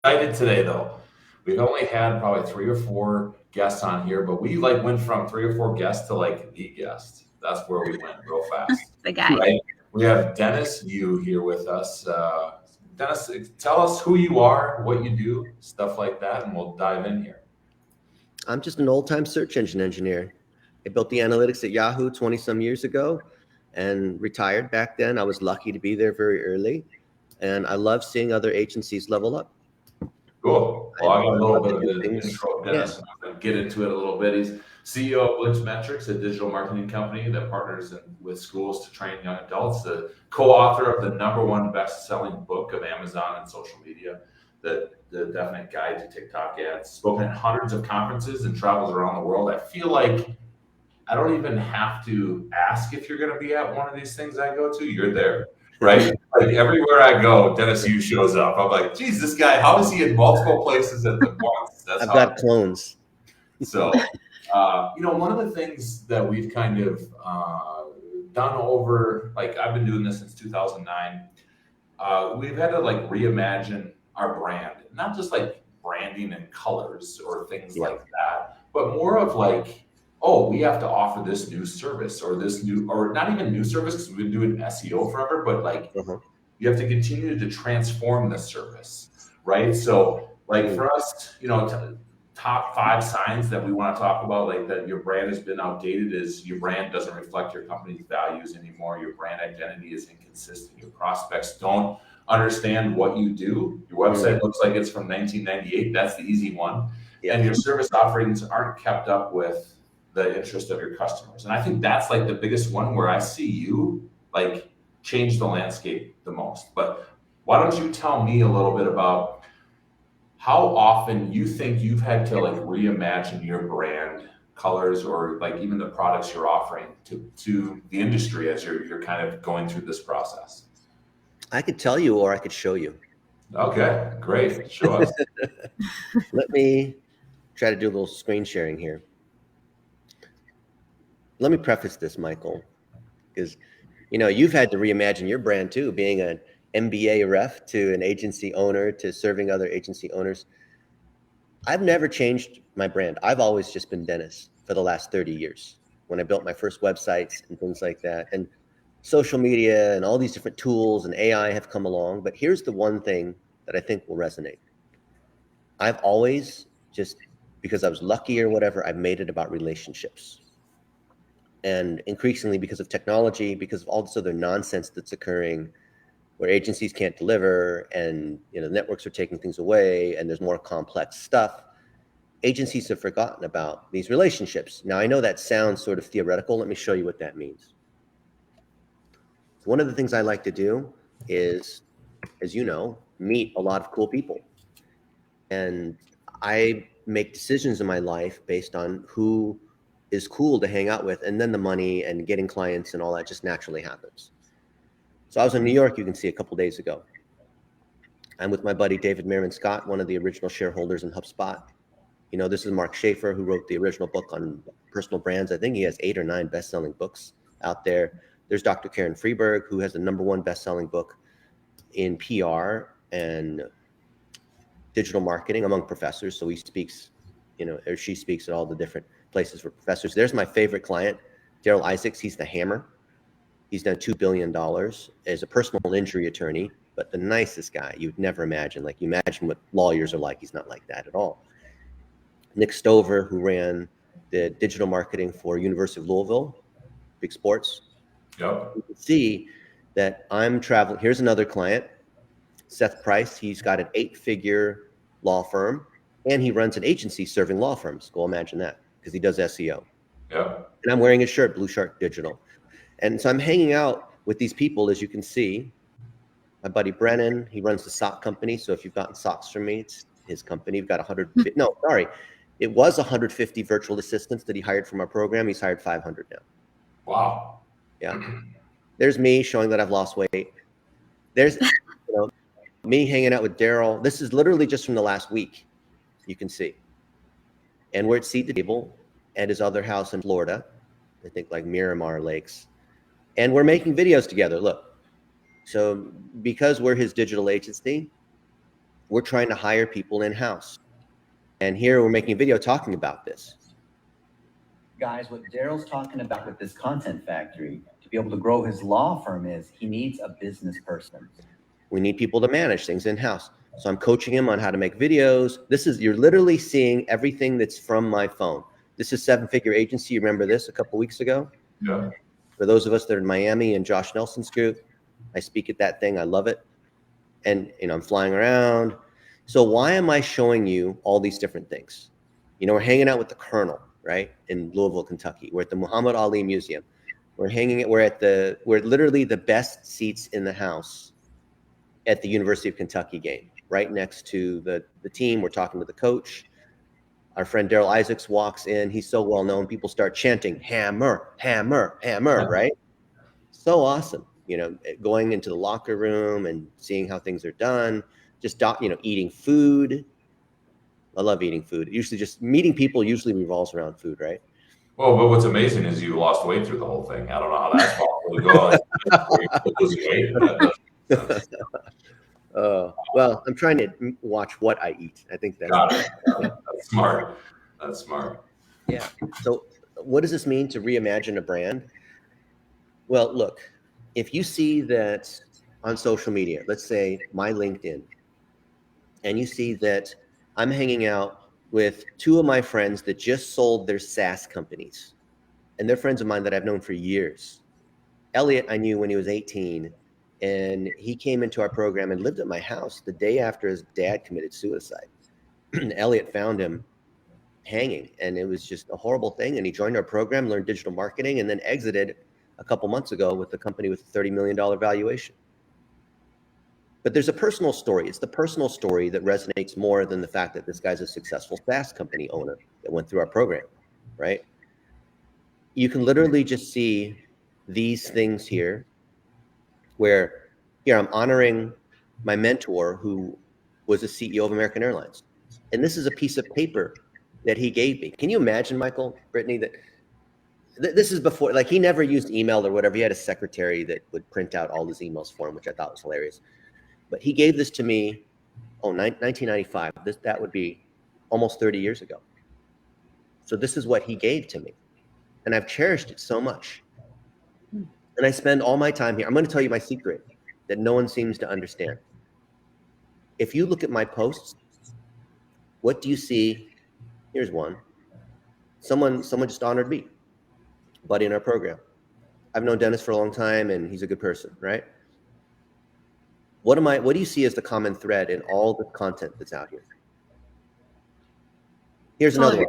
excited today, though. We've only had probably 3 or 4 guests on here, but we like went from 3 or 4 guests to like the guest. That's where we went real fast, The guy. right? We have Dennis Yu here with us. Dennis, tell us who you are, what you do, stuff like that, and we'll dive in here. I'm just an old-time search engine engineer. I built the analytics at Yahoo 20 some years ago and retired back then. I was lucky to be there very early, and I love seeing other agencies level up. Cool. Well, I got a I little love bit to of do the things. intro of Yeah, Dennis. I'm going to get into it a little bit. He's CEO of Blitz Metrics, a digital marketing company that partners with schools to train young adults. The co-author of the #1 best-selling book of Amazon and social media, the definite guide to TikTok ads. Spoken at hundreds of conferences and travels around the world. I feel like I don't even have to ask if you're going to be at one of these things I go to. You're there, right? Like everywhere I go, Dennis Yu shows up. I'm like, geez, this guy, how is he in multiple places at the once? That's I've how. got clones. So, one of the things that we've kind of done over, like I've been doing this since 2009. We've had to like reimagine our brand, not just like branding and colors or things Yeah. like that, but more of like, oh, we have to offer this new service or this new, or not even new service because we've been doing SEO forever, but like you have to continue to transform the service, right? So, like for us, top 5 signs that we want to talk about, like that your brand has been outdated, is your brand doesn't reflect your company's values anymore. Your brand identity is inconsistent. Your prospects don't understand what you do. Your website looks like it's from 1998. That's the easy one. Yeah. And your service offerings aren't kept up with the interest of your customers. And I think that's like the biggest one where I see you like change the landscape the most. But why don't you tell me a little bit about how often you think you've had to like reimagine your brand colors or like even the products you're offering to the industry as you're kind of going through this process? I could tell you, or I could show you. Okay, great. Show us. Let me try to do a little screen sharing here. Let me preface this, Michael, because you've had to reimagine your brand too, being an MBA ref to an agency owner to serving other agency owners. I've never changed my brand. I've always just been Dennis for the last 30 years when I built my first websites and things like that. And social media and all these different tools and AI have come along. But here's the one thing that I think will resonate. I've always, just because I was lucky or whatever, I've made it about relationships. And increasingly because of technology, because of all this other nonsense that's occurring where agencies can't deliver and networks are taking things away and there's more complex stuff, agencies have forgotten about these relationships. Now, I know that sounds sort of theoretical. Let me show you what that means. One of the things I like to do is, as you know, meet a lot of cool people. And I make decisions in my life based on who is cool to hang out with, and then the money and getting clients and all that just naturally happens. So I was in New York, you can see, a couple days ago. I'm with my buddy David Merriman Scott, one of the original shareholders in HubSpot. This is Mark Schaefer, who wrote the original book on personal brands. I think he has 8 or 9 best-selling books out there. There's Dr. Karen Freeberg, who has the #1 best-selling book in PR and digital marketing among professors. So he speaks, or she speaks at all the different places for professors. There's my favorite client, Daryl Isaacs. He's the hammer. He's done $2 billion as a personal injury attorney, but the nicest guy you'd never imagine. Like, you imagine what lawyers are like. He's not like that at all. Nick Stover, who ran the digital marketing for University of Louisville, big sports. Yep. You can see that I'm traveling. Here's another client, Seth Price. He's got an 8-figure law firm, and he runs an agency serving law firms. Go imagine that, because he does SEO. Yep. And I'm wearing his shirt, Blue Shark Digital. And so I'm hanging out with these people, as you can see. My buddy Brennan, he runs the sock company. So if you've gotten socks from me, it's his company. We've got it was 150 virtual assistants that he hired from our program. He's hired 500 now. Wow. Yeah. There's me showing that I've lost weight. There's me hanging out with Daryl. This is literally just from the last week, you can see. And we're at Seat the Table at his other house in Florida, I think like Miramar Lakes. And we're making videos together. Look. So because we're his digital agency, we're trying to hire people in-house. And here we're making a video talking about this. Guys, what Daryl's talking about with this content factory to be able to grow his law firm is he needs a business person. We need people to manage things in-house. So I'm coaching him on how to make videos. You're literally seeing everything that's from my phone. This is Seven Figure Agency. You remember this a couple weeks ago? Yeah. For those of us that are in Miami and Josh Nelson's group, I speak at that thing. I love it. And, I'm flying around. So why am I showing you all these different things? We're hanging out with the Colonel, right? In Louisville, Kentucky. We're at the Muhammad Ali Museum. We're literally the best seats in the house at the University of Kentucky game, right next to the team. We're talking to the coach. Our friend Daryl Isaacs walks in. He's so well known. People start chanting, hammer, hammer, hammer, right? So awesome. Going into the locker room and seeing how things are done, just, eating food. I love eating food. Usually just meeting people usually revolves around food, right? Well, but what's amazing is you lost weight through the whole thing. I don't know how that's possible to go losing weight. Well, I'm trying to watch what I eat. I think that's Got it. That's smart. That's smart. Yeah. So what does this mean to reimagine a brand? Well, look, if you see that on social media, let's say my LinkedIn, and you see that I'm hanging out with two of my friends that just sold their SaaS companies, and they're friends of mine that I've known for years. Elliot, I knew when he was 18, and he came into our program and lived at my house the day after his dad committed suicide. Elliot found him hanging, and it was just a horrible thing. And he joined our program, learned digital marketing, and then exited a couple months ago with a company with a $30 million valuation. But there's a personal story. It's the personal story that resonates more than the fact that this guy's a successful SaaS company owner that went through our program, right? You can literally just see these things here where here I'm honoring my mentor who was the CEO of American Airlines. And this is a piece of paper that he gave me. Can you imagine, Michael, Brittany, that this is before, like he never used email or whatever. He had a secretary that would print out all his emails for him, which I thought was hilarious. But he gave this to me, 1995. That would be almost 30 years ago. So this is what he gave to me. And I've cherished it so much. And I spend all my time here. I'm going to tell you my secret that no one seems to understand. If you look at my posts, what do you see? Here's one. Someone just honored me, buddy in our program. I've known Dennis for a long time, and he's a good person, right? What do you see as the common thread in all the content that's out here? Here's another one.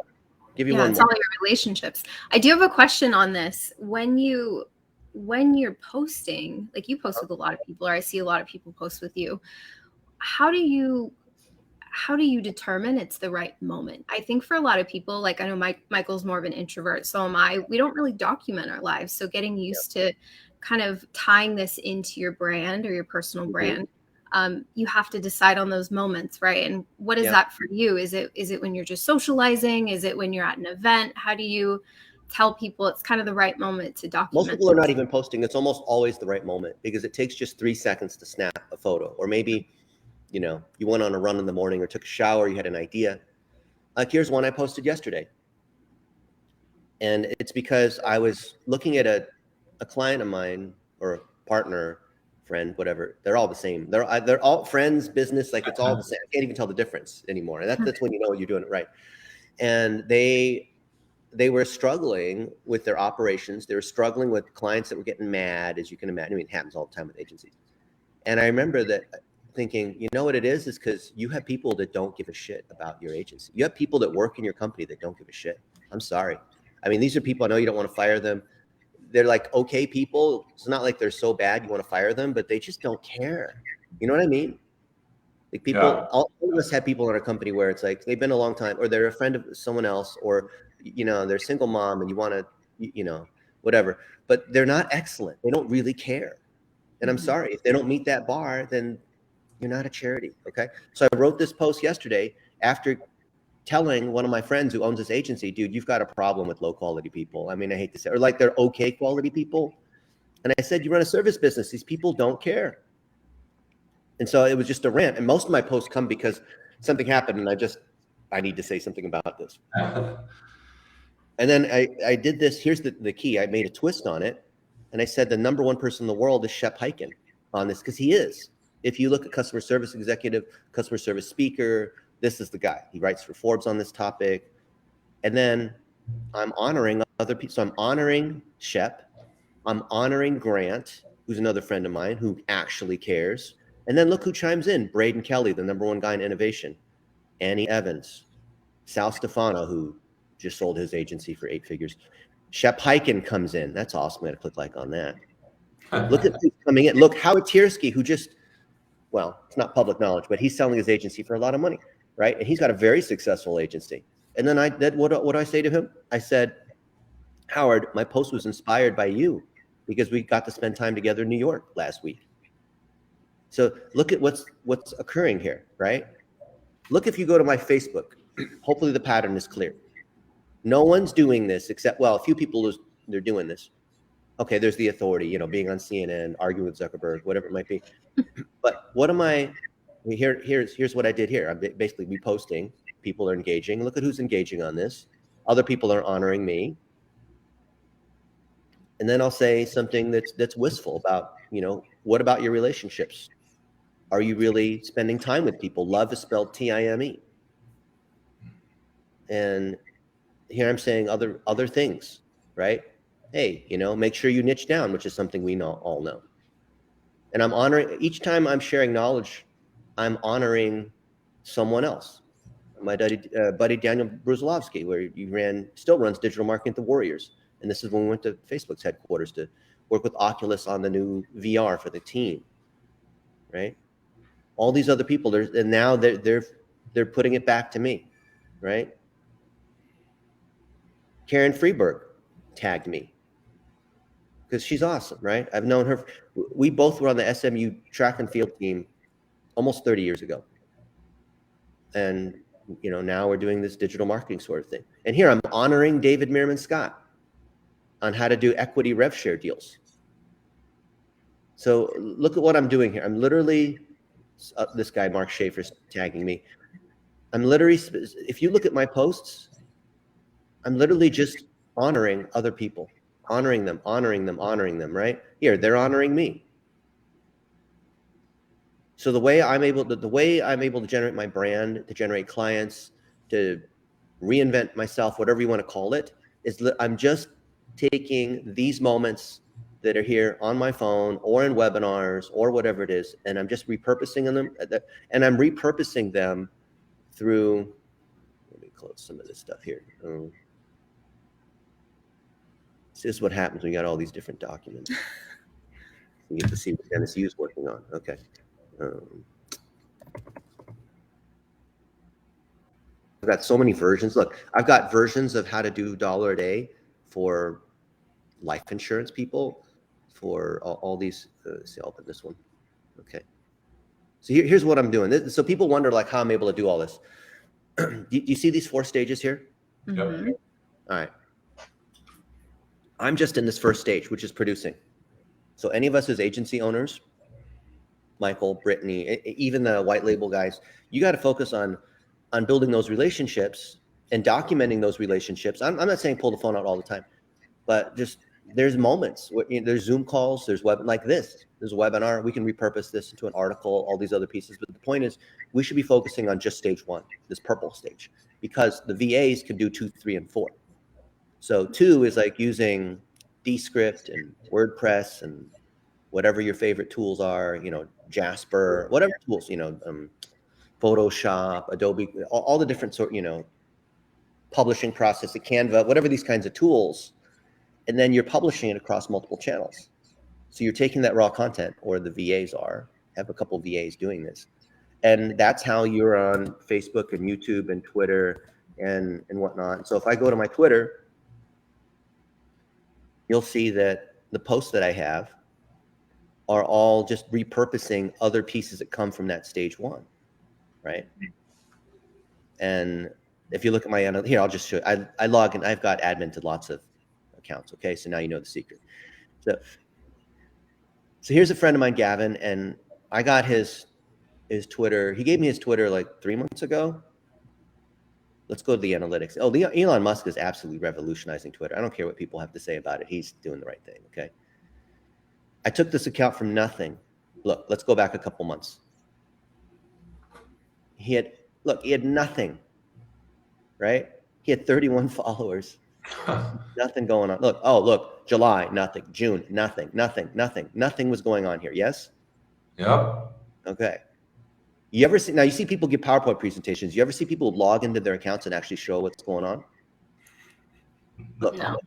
Give you one it's more. all your relationships. I do have a question on this. When you're posting, like you post with a lot of people, or I see a lot of people post with you, how do you determine it's the right moment? I think for a lot of people, like I know Michael's more of an introvert, so am I. We don't really document our lives. So getting used to kind of tying this into your brand or your personal brand, you have to decide on those moments, right? And what is that for you? Is it when you're just socializing? Is it when you're at an event? How do you tell people it's kind of the right moment to document? Most people are not even posting. It's almost always the right moment because it takes just 3 seconds to snap a photo, or maybe you went on a run in the morning or took a shower, you had an idea. Like here's one I posted yesterday. And it's because I was looking at a client of mine or a partner, friend, whatever. They're all the same. They're all friends, business, like it's all the same. I can't even tell the difference anymore. And that's when you know you're doing it right. And they were struggling with their operations. They were struggling with clients that were getting mad, as you can imagine. I mean, it happens all the time with agencies. And I remember that thinking, you know what it is because you have people that don't give a shit about your agency. You have people that work in your company that don't give a shit. I'm sorry. I mean, these are people, I know you don't want to fire them. They're like, okay, people. It's not like they're so bad you want to fire them, but they just don't care. You know what I mean? Like people, all of us have people in our company where it's like, they've been a long time, or they're a friend of someone else, or, they're a single mom and you want to, whatever, but they're not excellent. They don't really care. And I'm sorry, if they don't meet that bar, then you're not a charity. Okay. So I wrote this post yesterday after telling one of my friends who owns this agency, dude, you've got a problem with low quality people. I mean, I hate to say, or like they're okay quality people. And I said, you run a service business. These people don't care. And so it was just a rant. And most of my posts come because something happened and I need to say something about this. And then I did this. Here's the key. I made a twist on it. And I said the number one person in the world is Shep Hyken on this, because he is. If you look at customer service executive, customer service speaker, this is the guy. He writes for Forbes on this topic. And then I'm honoring other people. So I'm honoring Shep. I'm honoring Grant, who's another friend of mine who actually cares. And then look who chimes in. Braden Kelly, the number one guy in innovation. Annie Evans. Sal Stefano, who just sold his agency for 8 figures. Shep Hyken comes in. That's awesome. I'm going to click like on that. Look at who's coming in. Look, Howard Tiersky, who just, well, it's not public knowledge, but he's selling his agency for a lot of money, right? And he's got a very successful agency. And then what do I say to him? I said, Howard, my post was inspired by you because we got to spend time together in New York last week. So look at what's occurring here, right? Look, if you go to my Facebook, hopefully the pattern is clear. No one's doing this except, well, a few people, they're doing this. Okay, there's the authority, you know, being on CNN, arguing with Zuckerberg, whatever it might be. But what am I, here's what I did here. I'm basically reposting. People are engaging. Look at who's engaging on this. Other people are honoring me. And then I'll say something that's wistful about, you know, what about your relationships? Are you really spending time with people? Love is spelled Time. And here I'm saying other things, right? Hey, you know, make sure you niche down, which is something we all know. And I'm honoring, each time I'm sharing knowledge, I'm honoring someone else. My buddy Daniel Brusilovsky, where he still runs digital marketing at the Warriors. And this is when we went to Facebook's headquarters to work with Oculus on the new VR for the team, right? All these other people, and now they're putting it back to me, right? Karen Freeberg tagged me because she's awesome, right? I've known her. We both were on the SMU track and field team almost 30 years ago. And, you know, now we're doing this digital marketing sort of thing. And here I'm honoring David Meerman Scott on how to do equity rev share deals. So look at what I'm doing here. I'm literally, this guy, Mark Schaefer's tagging me. I'm literally, if you look at my posts, I'm literally just honoring other people, honoring them, right? Here, they're honoring me. So the way I'm able to generate my brand, to generate clients, to reinvent myself, whatever you want to call it, is I'm just taking these moments that are here on my phone or in webinars or whatever it is, and I'm just repurposing them, and I'm repurposing them through, let me close some of this stuff here. This is what happens when you got all these different documents. You get to see what Dennis Yu is working on. Okay. I've got so many versions. Look, I've got versions of how to do $1 a day for life insurance people, for all these. See, I'll open this one. Okay. So here's what I'm doing. So people wonder like how I'm able to do all this. Do you see these 4 stages here? Mm-hmm. All right. I'm just in this first stage, which is producing. So any of us as agency owners, Michael, Brittany, even the white label guys, you got to focus on building those relationships and documenting those relationships. I'm not saying pull the phone out all the time, but just there's moments. There's Zoom calls. There's like this. There's a webinar. We can repurpose this into an article, all these other pieces. But the point is, we should be focusing on just stage 1, this purple stage, because the VAs can do 2, 3, and 4. So 2 is like using Descript and WordPress and whatever your favorite tools are, you know, Jasper, whatever tools, you know, Photoshop, Adobe, all the different sort, you know, publishing process, Canva, whatever these kinds of tools. And then you're publishing it across multiple channels. So you're taking that raw content, or the VAs have a couple of VAs doing this. And that's how you're on Facebook and YouTube and Twitter and whatnot. So if I go to my Twitter, you'll see that the posts that I have are all just repurposing other pieces that come from that stage 1, right? And if you look at my, here, I'll just show you. I log in. I've got admin to lots of accounts, okay? So now you know the secret. So here's a friend of mine, Gavin, and I got his his Twitter. He gave me his Twitter like 3 months ago. Let's go to the analytics. Oh, Elon Musk is absolutely revolutionizing Twitter. I don't care what people have to say about it. He's doing the right thing, okay? I took this account from nothing. Look, let's go back a couple months. He had nothing, right? He had 31 followers. Nothing going on. Look, July, nothing. June, nothing. Nothing was going on here. Yes? Yep. Okay. You see people give PowerPoint presentations. You ever see people log into their accounts and actually show what's going on? Look, No.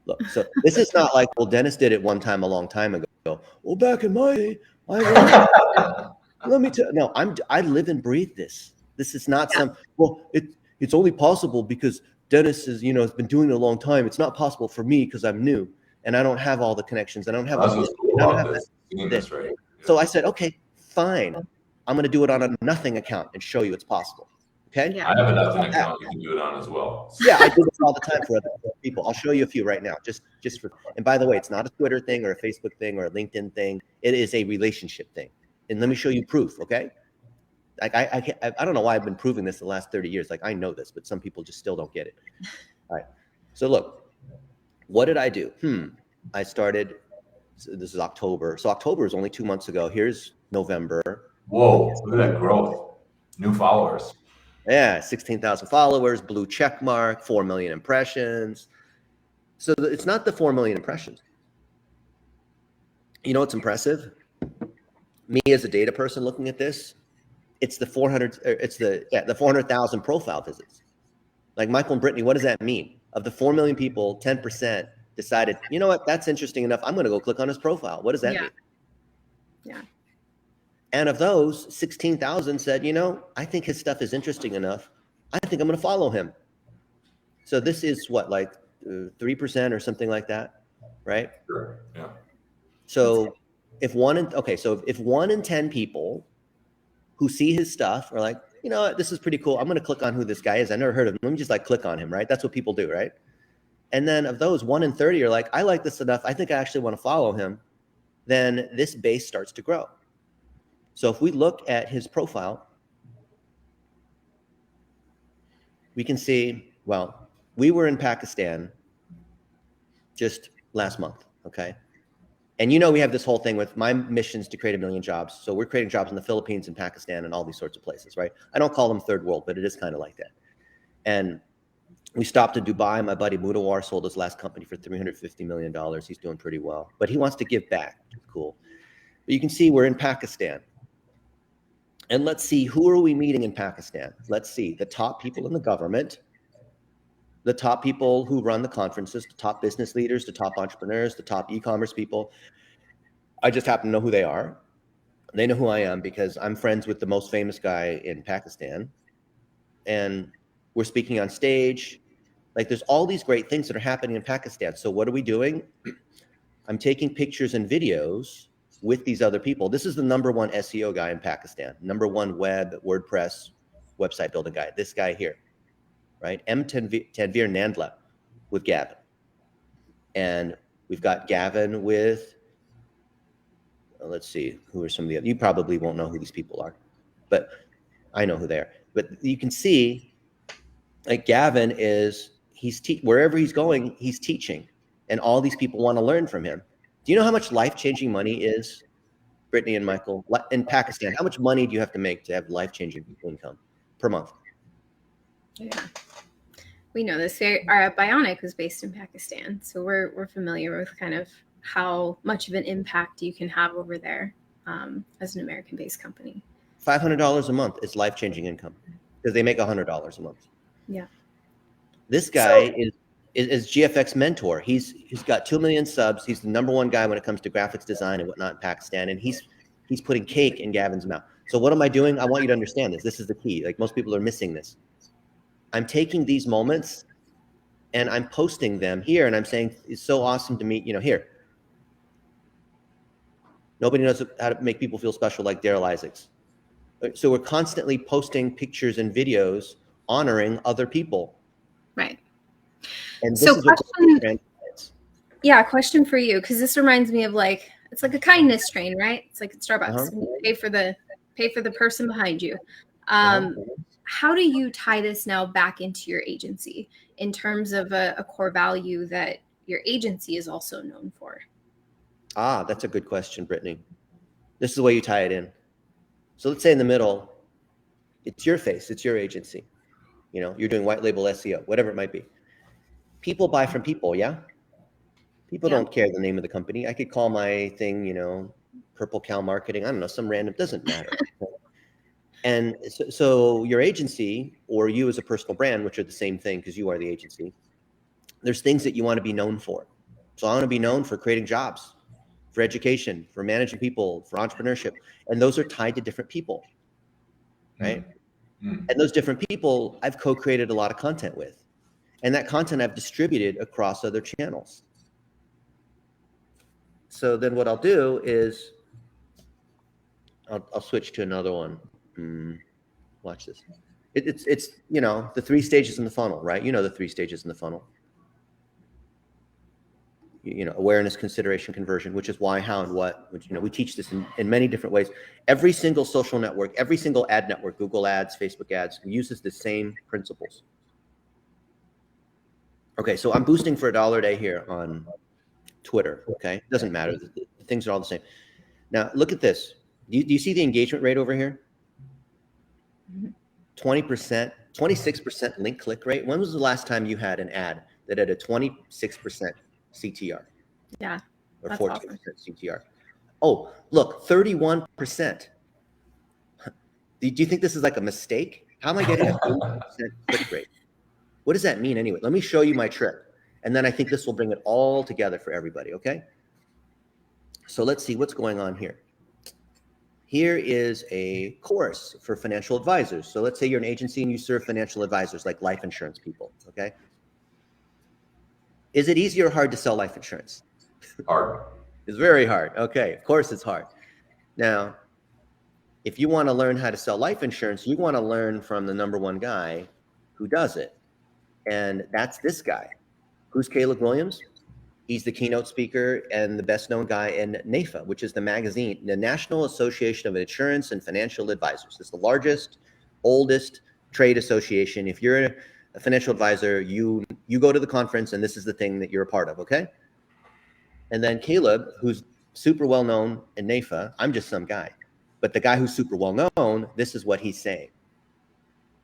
look. So this is not like, well, Dennis did it one time a long time ago. Well, back in my day, let me tell you. No, I live and breathe this. This is not it's only possible because Dennis is, has been doing it a long time. It's not possible for me because I'm new and I don't have all the connections. I don't have That's all what's cool about this, right? So I said, okay, fine. I'm going to do it on a nothing account and show you it's possible. Okay. Yeah. I have a nothing account you can do it on as well. Yeah, I do this all the time for other people. I'll show you a few right now. Just for, and by the way, it's not a Twitter thing or a Facebook thing or a LinkedIn thing. It is a relationship thing. And let me show you proof. Okay. Like I don't know why I've been proving this the last 30 years. Like I know this, but some people just still don't get it. All right. So look, what did I do? I started, so this is October. So October is only 2 months ago. Here's November. Whoa, look at that growth. New followers. Yeah, 16,000 followers, blue check mark, 4 million impressions. So it's not the 4 million impressions. You know what's impressive? Me as a data person looking at this, it's the 400,000 profile visits. Like Michael and Brittany, what does that mean? Of the 4 million people, 10% decided, you know what, that's interesting enough. I'm going to go click on his profile. What does that mean? Yeah. And of those, 16,000 said, I think his stuff is interesting enough. I think I'm going to follow him. So this is what, like 3% or something like that, right? Sure. Yeah. So if 1 in 10 people who see his stuff are like, this is pretty cool. I'm going to click on who this guy is. I never heard of him. Let me just click on him, right? That's what people do, right? And then of those, 1 in 30 are like, I like this enough. I think I actually want to follow him. Then this base starts to grow. So if we look at his profile, we can see, well, we were in Pakistan just last month, okay? And we have this whole thing with my missions to create 1 million jobs. So we're creating jobs in the Philippines and Pakistan and all these sorts of places, right? I don't call them third world, but it is kind of like that. And we stopped in Dubai. My buddy Mudawar sold his last company for $350 million. He's doing pretty well, but he wants to give back. Cool. But you can see we're in Pakistan. And let's see, who are we meeting in Pakistan? Let's see, the top people in the government, the top people who run the conferences, the top business leaders, the top entrepreneurs, the top e-commerce people. I just happen to know who they are. They know who I am because I'm friends with the most famous guy in Pakistan. And we're speaking on stage. Like there's all these great things that are happening in Pakistan. So what are we doing? I'm taking pictures and videos with these other people. This is the #1 SEO guy in Pakistan, #1 web WordPress website building guy. This guy here, right? Tanveer Nandla with Gavin. And we've got Gavin with, let's see, who are some of the other, you probably won't know who these people are, but I know who they are. But you can see like Gavin is, wherever he's going, he's teaching. And all these people want to learn from him. Do you know how much life-changing money is, Brittany and Michael, in Pakistan? How much money do you have to make to have life-changing income per month? Yeah. We know this. Our Bionic was based in Pakistan, so we're familiar with kind of how much of an impact you can have over there as an American-based company. $500 a month is life-changing income because they make $100 a month. Yeah. This guy is GFX mentor. He's got 2 million subs. He's the #1 guy when it comes to graphics design and whatnot in Pakistan. And he's putting cake in Gavin's mouth. So what am I doing? I want you to understand this. This is the key. Like most people are missing this. I'm taking these moments and I'm posting them here. And I'm saying, it's so awesome to meet, here. Nobody knows how to make people feel special like Daryl Isaacs. So we're constantly posting pictures and videos honoring other people. Right. And this is question for you, because this reminds me of it's like a kindness train, right? It's like at Starbucks. When you pay for the pay for the person behind you. Uh-huh. How do you tie this now back into your agency in terms of a core value that your agency is also known for? Ah, that's a good question, Brittany. This is the way you tie it in. So let's say in the middle, it's your face, it's your agency. You know, you're doing white label SEO, whatever it might be. People buy from people, yeah? People Yeah. don't care the name of the company. I could call my thing, you know, Purple Cow Marketing. I don't know, some random, doesn't matter. And so your agency or you as a personal brand, which are the same thing because you are the agency, there's things that you want to be known for. So I want to be known for creating jobs, for education, for managing people, for entrepreneurship. And those are tied to different people, right? Mm. And those different people I've co-created a lot of content with. And that content I've distributed across other channels. So then what I'll do is I'll switch to another one. Watch this. It's you know, the 3 stages in the funnel, right? You know the 3 stages in the funnel. You know, awareness, consideration, conversion, which is why, how, and what. Which, you know, we teach this in many different ways. Every single social network, every single ad network, Google Ads, Facebook Ads, uses the same principles. Okay, so I'm boosting for $1 a day here on Twitter. Okay, it doesn't matter. The things are all the same. Now look at this. Do you see the engagement rate over here? 20%, 26% link click rate. When was the last time you had an ad that had a 26% CTR? Yeah. Or That's 14% awesome. CTR? Oh, look, 31%. Do you think this is like a mistake? How am I getting a 31% click rate? What does that mean anyway? Let me show you my trick. And then I think this will bring it all together for everybody, okay? So let's see what's going on here. Here is a course for financial advisors. So let's say you're an agency and you serve financial advisors like life insurance people, okay? Is it easy or hard to sell life insurance? Hard. It's very hard. Okay, of course it's hard. Now, if you want to learn how to sell life insurance, you want to learn from the #1 guy who does it. And that's this guy. Who's Caleb Williams? He's the keynote speaker and the best known guy in NAFA, which is the magazine, the National Association of Insurance and Financial Advisors. It's the largest, oldest trade association. If you're a financial advisor, you go to the conference and this is the thing that you're a part of, okay? And then Caleb, who's super well known in NAFA, I'm just some guy. But the guy who's super well known, this is what he's saying.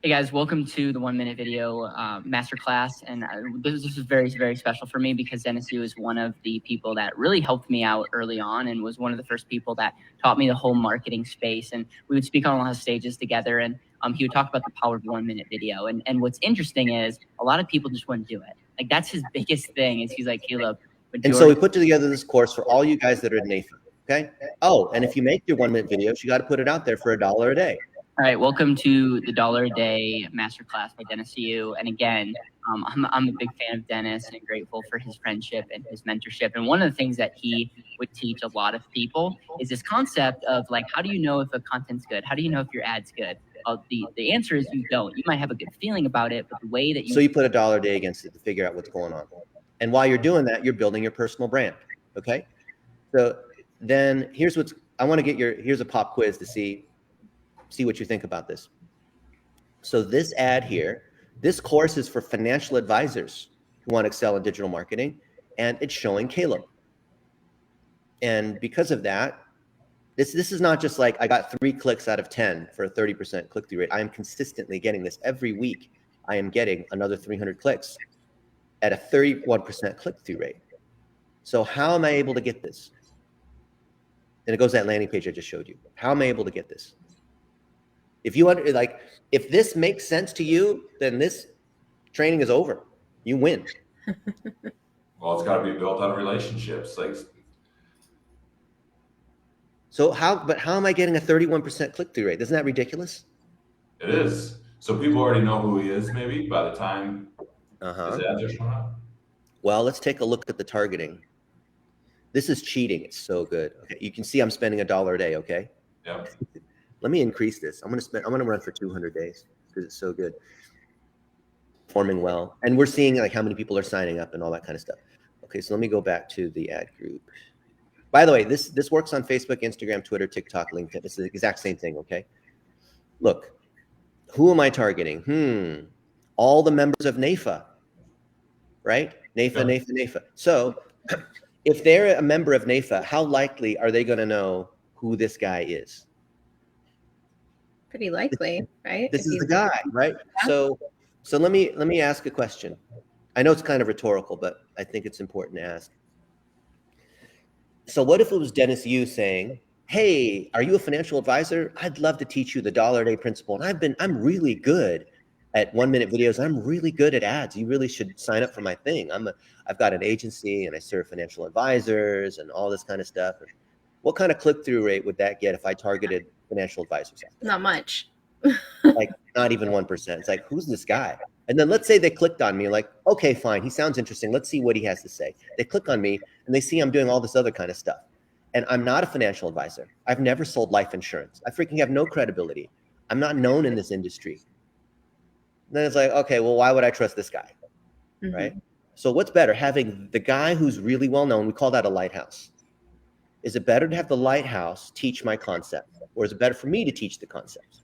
Hey guys, welcome to the 1-minute video masterclass. And this is very, very special for me because Dennis Yu is one of the people that really helped me out early on and was one of the first people that taught me the whole marketing space. And we would speak on a lot of stages together and he would talk about the power of 1-minute video. And what's interesting is a lot of people just wouldn't do it. Like that's his biggest thing is he's like, Caleb. And so we put together this course for all you guys that are in NAFA, okay? Oh, and if you make your 1-minute videos, you got to put it out there for $1 a day. All right, welcome to the $1 a day masterclass by Dennis Yu. And again, I'm a big fan of Dennis and grateful for his friendship and his mentorship. And one of the things that he would teach a lot of people is this concept of like, how do you know if a content's good? How do you know if your ad's good? The answer is you don't. You might have a good feeling about it, but the way that you— So you put $1 a day against it to figure out what's going on. And while you're doing that, you're building your personal brand, okay? So then here's what's— I want to get your— here's a pop quiz to see what you think about this. So this ad here, this course is for financial advisors who want to excel in digital marketing, and it's showing Caleb. And because of that, this is not just like I got 3 clicks out of 10 for a 30% click-through rate. I am consistently getting this every week. I am getting another 300 clicks at a 31% click-through rate. So how am I able to get this? And it goes to that landing page I just showed you. How am I able to get this? If you like, if this makes sense to you, then this training is over. You win. Well, it's got to be built on relationships. Like, so how am I getting a 31% click-through rate? Isn't that ridiculous? it is. So people already know who he is, maybe by the time his ads are showing up. Well, let's take a look at the targeting. This is cheating. It's so good. Okay, you can see I'm spending $1 a day. Okay. Yep. Let me increase this. I'm gonna run for 200 days because it's so good. Forming well. And we're seeing like how many people are signing up and all that kind of stuff. Okay, so let me go back to the ad group. By the way, this works on Facebook, Instagram, Twitter, TikTok, LinkedIn. It's the exact same thing, okay? Look, who am I targeting? All the members of NAFA, right? NAFA. So if they're a member of NAFA, how likely are they going to know who this guy is? Pretty likely, right? This If is the guy, right? Yeah. So let me ask a question. I know it's kind of rhetorical, but I think it's important to ask. So what if it was Dennis Yu saying, "Hey, are you a financial advisor? I'd love to teach you the dollar a day principle. And I'm really good at 1-minute videos. I'm really good at ads. You really should sign up for my thing. I've got an agency and I serve financial advisors and all this kind of stuff." What kind of click-through rate would that get if I targeted financial advisors? Not much. Like not even 1%. It's like, who's this guy? And then let's say they clicked on me, like, okay, fine, he sounds interesting. Let's see what he has to say. They click on me and they see I'm doing all this other kind of stuff. And I'm not a financial advisor. I've never sold life insurance. I freaking have no credibility. I'm not known in this industry. Then it's like, okay, well, why would I trust this guy? Mhm. Right? So what's better, having the guy who's really well known? We call that a lighthouse. Is it better to have the lighthouse teach my concept, or is it better for me to teach the concept?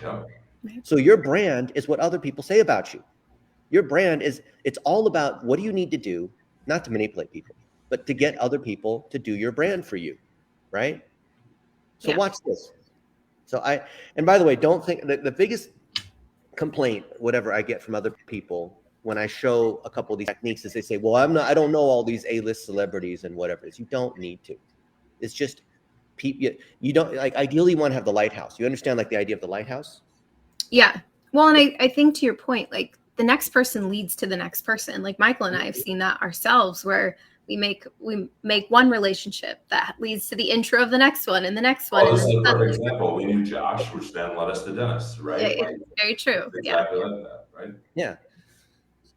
Yeah. So your brand is what other people say about you. Your brand it's all about what do you need to do, not to manipulate people, but to get other people to do your brand for you, right? So Yeah. watch this. And by the way, don't think the biggest complaint, whatever I get from other people when I show a couple of these techniques is they say, well, I don't know all these A-list celebrities and whatever it is. You don't need to. It's just people, you don't like, ideally you want to have the lighthouse. You understand like the idea of the lighthouse? Yeah. Well, and I think to your point, like the next person leads to the next person. Like Michael and I have seen that ourselves, where we make one relationship that leads to the intro of the next one and the next one. Oh, this is a and perfect example. We knew Josh, which then led us to Dennis, right? Yeah, it's very true. It's Yeah. exactly like that, right? Yeah.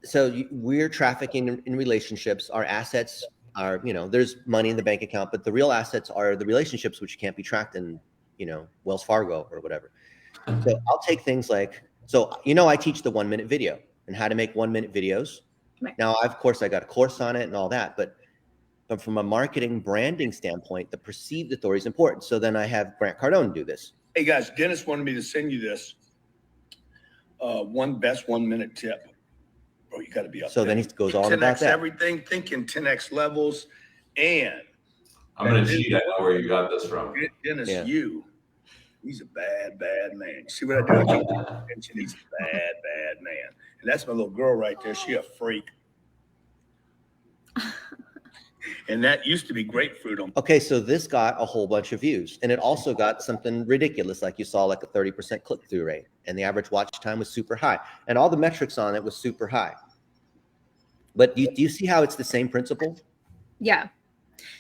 So we're trafficking in relationships. Our assets are, there's money in the bank account, but the real assets are the relationships, which can't be tracked in, Wells Fargo or whatever. So I'll take things like, I teach the 1-minute video and how to make 1-minute videos. Right. Now, of course, I got a course on it and all that, but from a marketing branding standpoint, the perceived authority is important. So then I have Grant Cardone do this. Hey guys, Dennis wanted me to send you this best 1-minute tip. Bro, you got to be up So there. then he goes on 10x about that. everything, thinking 10x levels, and I'm going to cheat. I know where you got this from. Dennis, Yeah. he's a bad man. You see what I do? I keep paying attention. He's a bad man. And that's my little girl right there. She a freak. And that used to be grapefruit on. Okay, so this got a whole bunch of views, and it also got something ridiculous, like you saw, like a 30% click-through rate, and the average watch time was super high, and all the metrics on it was super high. But do you see how it's the same principle? Yeah.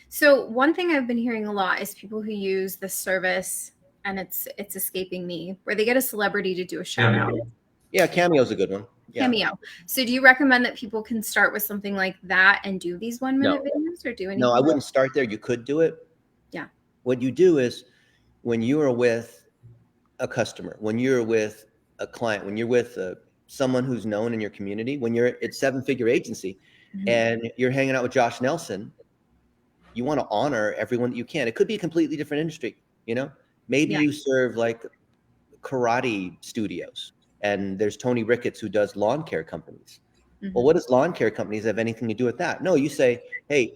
So one thing I've been hearing a lot is people who use the service, and it's escaping me, where they get a celebrity to do a shout out. Yeah, Cameo's a good one. Yeah. Cameo. So do you recommend that people can start with something like that and do these 1-minute videos, or do anything? No, I wouldn't start there. You could do it. Yeah. What you do is when you are with a customer, when you're with a client, when you're with someone who's known in your community, when you're at 7-figure agency and you're hanging out with Josh Nelson, you want to honor everyone that you can. It could be a completely different industry, Maybe you serve like karate studios. And there's Tony Ricketts who does lawn care companies. Well, what does lawn care companies have anything to do with that? No, you say, hey,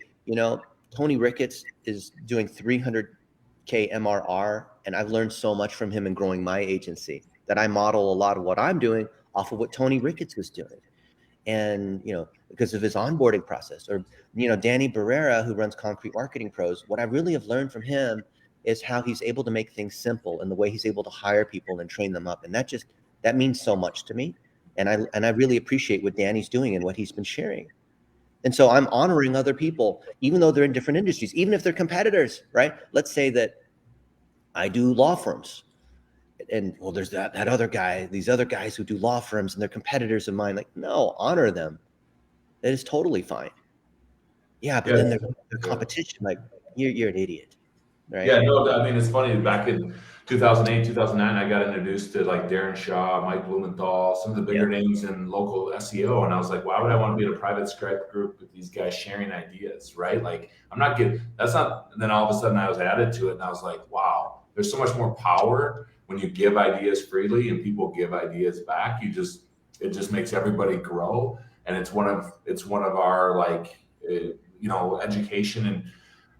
Tony Ricketts is doing 300K MRR, and I've learned so much from him in growing my agency that I model a lot of what I'm doing off of what Tony Ricketts was doing. And, because of his onboarding process, or, Danny Barrera, who runs Concrete Marketing Pros, what I really have learned from him is how he's able to make things simple and the way he's able to hire people and train them up. And that means so much to me. And I really appreciate what Danny's doing and what he's been sharing. And so I'm honoring other people, even though they're in different industries, even if they're competitors, right? Let's say that I do law firms. And well, there's that other guy, these other guys who do law firms and they're competitors of mine. Like, no, honor them. That is totally fine. Yeah, but then their competition, like you're an idiot. Right? Yeah, no, I mean, it's funny. Back in 2008, 2009, I got introduced to like Darren Shaw, Mike Blumenthal, some of the bigger names in local SEO. And I was like, why would I want to be in a private Skype group with these guys sharing ideas, right? Like, I'm not getting, that's not, and then all of a sudden I was added to it and I was like, wow, there's so much more power when you give ideas freely and people give ideas back. It just makes everybody grow. And it's one of our like, education and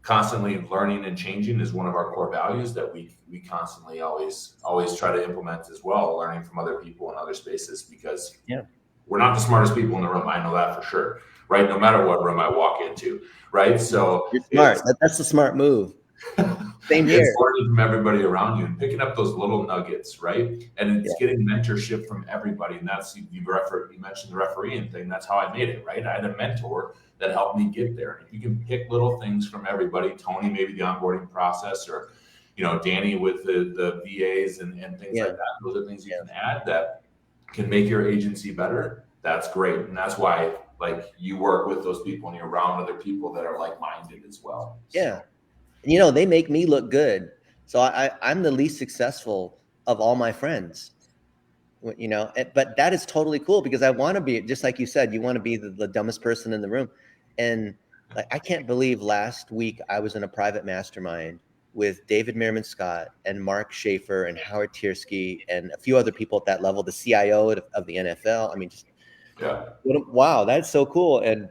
constantly learning and changing is one of our core values that we constantly always try to implement as well, learning from other people in other spaces, because we're not the smartest people in the room. I know that for sure, right? No matter what room I walk into, right? So you're smart. That's the smart move. Same here. It's learning from everybody around you and picking up those little nuggets, right? And it's getting mentorship from everybody. And that's, you mentioned the refereeing thing. That's how I made it, right? I had a mentor that helped me get there. And if you can pick little things from everybody, Tony, maybe the onboarding process, or, Danny with the VAs and things like that. Those are things you can add that can make your agency better. That's great. And that's why, like, you work with those people and you're around other people that are like-minded as well. Yeah. They make me look good. So I'm the least successful of all my friends, but that is totally cool because I want to be, just like you said, you want to be the dumbest person in the room. And like, I can't believe last week I was in a private mastermind with David Meerman Scott and Mark Schaefer and Howard Tiersky and a few other people at that level, the CIO of the NFL. I mean, wow, that's so cool. And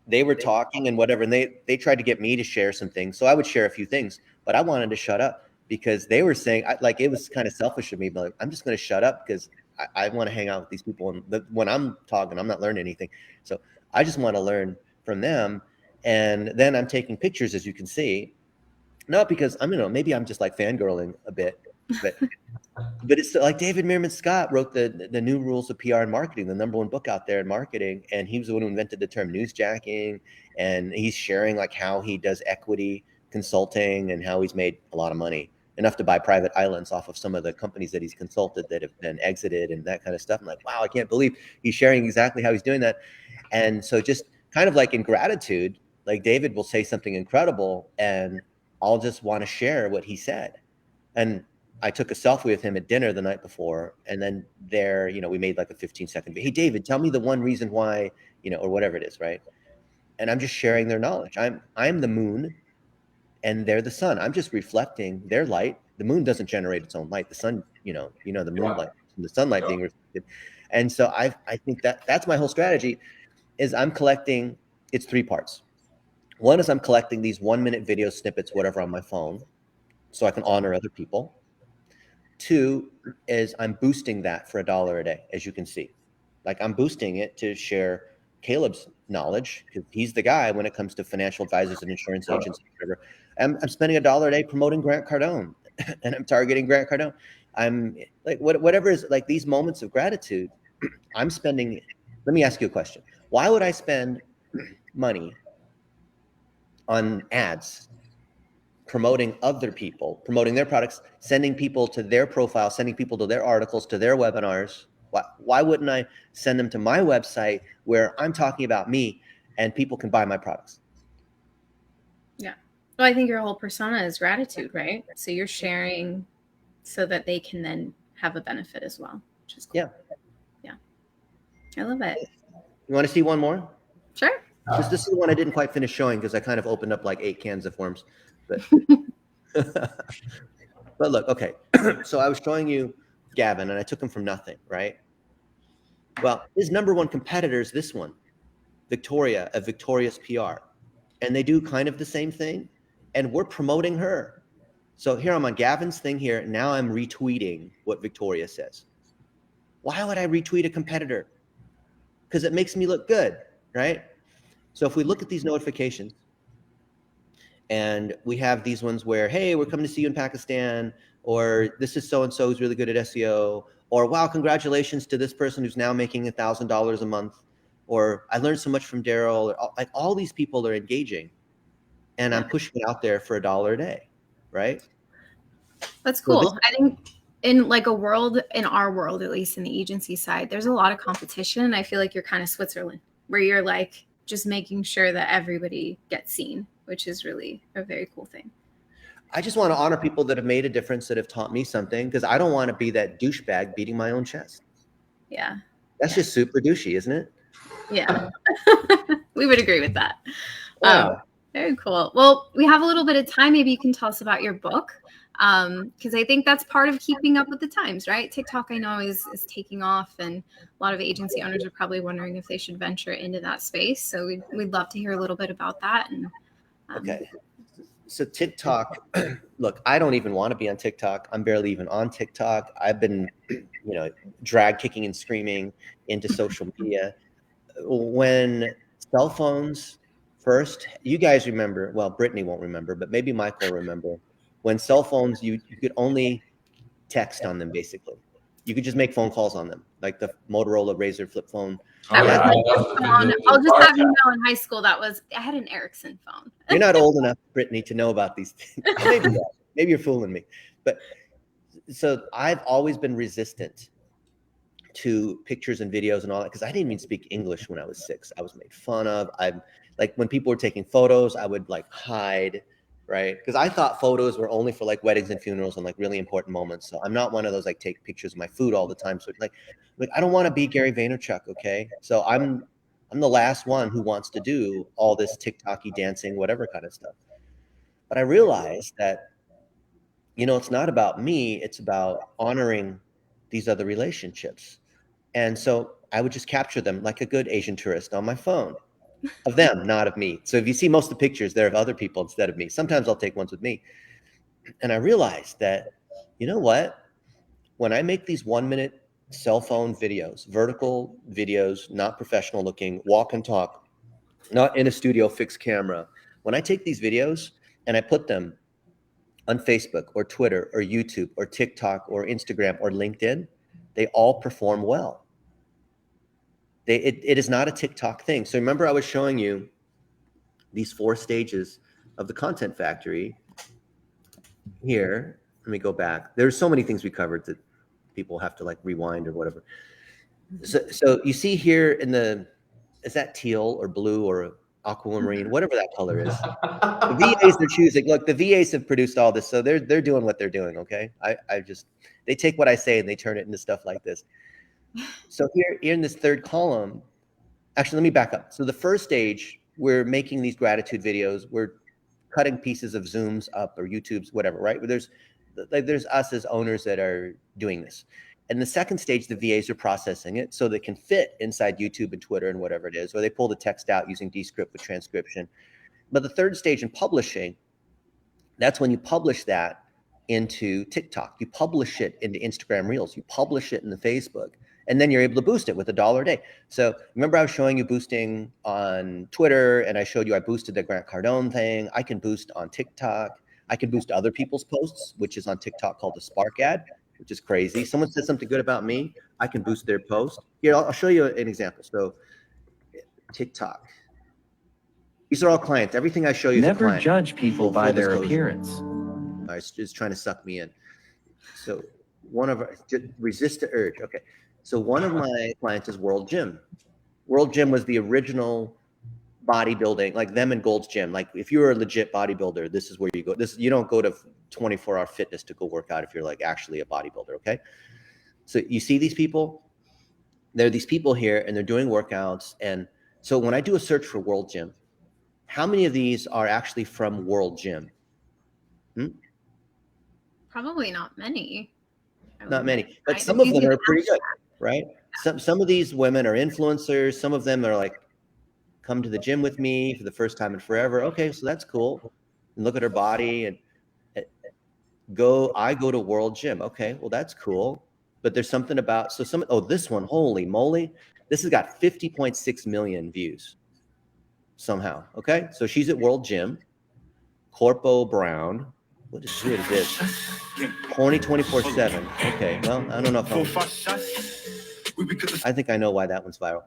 they were talking and whatever, and they tried to get me to share some things. So I would share a few things, but I wanted to shut up because they were saying, like, it was kind of selfish of me, but like, I'm just going to shut up because I want to hang out with these people. And when I'm talking, I'm not learning anything. So I just want to learn from them. And then I'm taking pictures, as you can see, not because maybe I'm just like fangirling a bit, but it's like David Meerman Scott wrote the New Rules of PR and Marketing, the #1 book out there in marketing. And he was the one who invented the term newsjacking. And he's sharing like how he does equity consulting and how he's made a lot of money, enough to buy private islands off of some of the companies that he's consulted that have been exited and that kind of stuff. I'm like, wow, I can't believe he's sharing exactly how he's doing that. And so just kind of like in gratitude, like David will say something incredible and I'll just want to share what he said. And I took a selfie with him at dinner the night before. And then we made like a 15-second video. Hey, David, tell me the one reason why, or whatever it is. Right. And I'm just sharing their knowledge. I'm the moon and they're the sun. I'm just reflecting their light. The moon doesn't generate its own light. The sun, the moonlight, the sunlight being reflected. And so I think that's my whole strategy is I'm collecting, it's 3 parts. One is I'm collecting these 1-minute video snippets, whatever, on my phone, so I can honor other people. 2 is I'm boosting that for $1 a day, as you can see. Like I'm boosting it to share Caleb's knowledge because he's the guy when it comes to financial advisors and insurance agents. Whatever. I'm spending $1 a day promoting Grant Cardone, and I'm targeting Grant Cardone. I'm like whatever is like these moments of gratitude. I'm spending. Let me ask you a question. Why would I spend money on ads promoting other people, promoting their products, sending people to their profile, sending people to their articles, to their webinars? Why wouldn't I send them to my website where I'm talking about me and people can buy my products? Yeah. Well, I think your whole persona is gratitude, right? So you're sharing so that they can then have a benefit as well, which is cool. Yeah. I love it. You want to see one more? Sure. This is the one I didn't quite finish showing because I kind of opened up like 8 cans of worms. But but look, okay. So I was showing you Gavin and I took him from nothing, right? Well, his #1 competitor is this one, Victoria of Victorious PR. And they do kind of the same thing. And we're promoting her. So here I'm on Gavin's thing here. Now I'm retweeting what Victoria says. Why would I retweet a competitor? Because it makes me look good, right? So if we look at these notifications, and we have these ones where, hey, we're coming to see you in Pakistan, or this is so-and-so who's really good at SEO, or wow, congratulations to this person who's now making $1,000 a month, or I learned so much from Daryl. Like all these people are engaging, and I'm pushing it out there for $1 a day, right? That's cool. I think in like a world, in our world, at least in the agency side, there's a lot of competition. I feel like you're kind of Switzerland, where you're like just making sure that everybody gets seen, which is really a very cool thing. I just want to honor people that have made a difference, that have taught me something, because I don't want to be that douchebag beating my own chest. Yeah. That's just super douchey, isn't it? Yeah. We would agree with that. Yeah. Very cool. Well, we have a little bit of time. Maybe you can tell us about your book. Because I think that's part of keeping up with the times, right? TikTok, I know, is taking off, and a lot of agency owners are probably wondering if they should venture into that space. So we'd love to hear a little bit about that. And Okay. So TikTok, look, I don't even want to be on TikTok. I'm barely even on TikTok. I've been, drag kicking and screaming into social media. When cell phones first, you guys remember, well, Brittany won't remember, but maybe Michael will remember, when cell phones, you could only text on them, basically. You could just make phone calls on them, like the Motorola Razr flip phone. that yeah, was my phone. I'll just have you know, in high school, I had an Ericsson phone. You're not old enough, Brittany, to know about these things. Maybe you're fooling me. But so I've always been resistant to pictures and videos and all that, because I didn't even speak English when I was 6. I was made fun of. I'm like, when people were taking photos, I would like hide, right? Because I thought photos were only for like weddings and funerals and like really important moments. So I'm not one of those like take pictures of my food all the time. So like I don't want to be Gary Vaynerchuk, okay? So I'm the last one who wants to do all this TikTok-y dancing, whatever kind of stuff. But I realized that, it's not about me, it's about honoring these other relationships. And so I would just capture them like a good Asian tourist on my phone, of them, not of me. So if you see most of the pictures, they're of other people instead of me. Sometimes I'll take ones with me. And I realized that, you know what? When I make these 1-minute cell phone videos, vertical videos, not professional looking, walk and talk, not in a studio fixed camera, when I take these videos and I put them on Facebook or Twitter or YouTube or TikTok or Instagram or LinkedIn, they all perform well. It is not a TikTok thing. So remember, I was showing you these 4 stages of the content factory. Here, let me go back. There's so many things we covered that people have to like rewind or whatever. So you see here is that teal or blue or aquamarine, whatever that color is. The VAs are choosing. Look, the VAs have produced all this, so they're doing what they're doing. Okay, they take what I say and they turn it into stuff like this. So here in this 3rd column, actually, let me back up. So the first stage, we're making these gratitude videos. We're cutting pieces of Zooms up or YouTubes, whatever, right? There's us as owners that are doing this. And the second stage, the VAs are processing it so they can fit inside YouTube and Twitter and whatever it is, or they pull the text out using Descript with transcription. But the third stage in publishing, that's when you publish that into TikTok. You publish it into Instagram Reels. You publish it in the Facebook. And then you're able to boost it with $1 a day. So remember, I was showing you boosting on Twitter, and I showed you I boosted the Grant Cardone thing. I can boost on TikTok. I can boost other people's posts, which is on TikTok called a Spark ad, which is crazy. Someone said something good about me, I can boost their post. Here, I'll show you an example. So TikTok. These are all clients. Everything I show you is a client. Never judge people by their appearance. It's just trying to suck me in. So resist the urge. Okay. So one of my clients is World Gym. World Gym was the original bodybuilding, like them and Gold's Gym. Like if you're a legit bodybuilder, this is where you go. You don't go to 24-hour fitness to go work out if you're like actually a bodybuilder, okay? So you see these people? There are these people here and they're doing workouts. And so when I do a search for World Gym, how many of these are actually from World Gym? Probably not many. Not many, but some of them are pretty good, right? Some of these women are influencers. Some of them are like, come to the gym with me for the first time in forever. Okay, so that's cool. And look at her body and I go to World Gym. Okay, well that's cool. But there's something about this one, holy moly, this has got 50.6 million views somehow. Okay, so she's at World Gym. Corpo Brown. Who is this? Horny 24/7. Okay, well, I don't know if I think I know why that one's viral.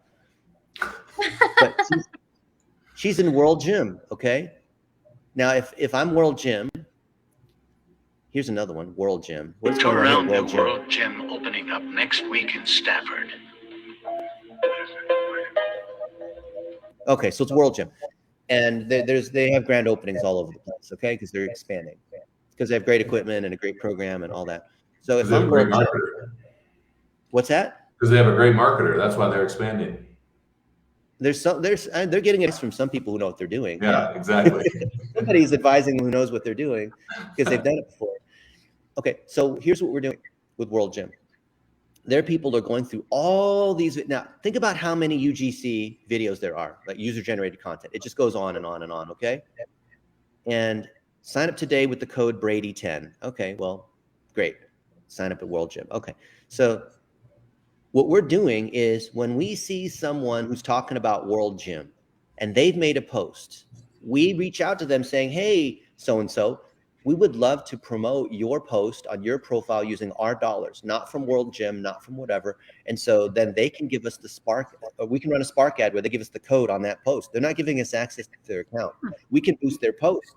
But she's in World Gym, okay? Now, if I'm World Gym, here's another one, World Gym. What's going on here, World Gym opening up next week in Stafford. Okay, so it's World Gym. And they have grand openings all over the place, okay? Because they're expanding. because they have great equipment and a great program and all that. So if Because they have I'm a great World Gym, marketer. what's that? Because they have a great marketer. That's why they're expanding. They're getting advice from some people who know what they're doing. Yeah, exactly. Somebody's advising who knows what they're doing because they've done it before. Okay, so here's what we're doing with World Gym. Their people are going through all these. Now, think about how many UGC videos there are, like user-generated content. It just goes on and on and on, okay? And sign up today with the code Brady10. Okay, well, great. Sign up at World Gym. Okay, so what we're doing is when we see someone who's talking about World Gym and they've made a post, we reach out to them saying, hey, so-and-so, we would love to promote your post on your profile using our dollars, not from World Gym, not from whatever. And so then they can give us the Spark, or we can run a Spark ad where they give us the code on that post. They're not giving us access to their account. We can boost their post.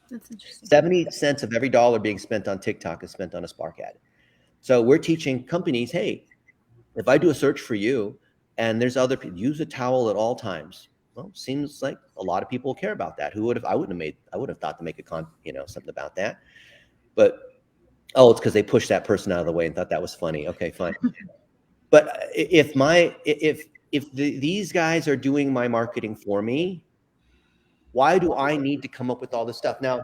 That's interesting. 70 cents of every dollar being spent on TikTok is spent on a Spark ad. So we're teaching companies, hey, if I do a search for you and there's other people, use a towel at all times. Well, seems like a lot of people care about that. I wouldn't have thought to make something about that. But, it's because they pushed that person out of the way and thought that was funny. Okay, fine. But if these guys are doing my marketing for me, why do I need to come up with all this stuff? Now,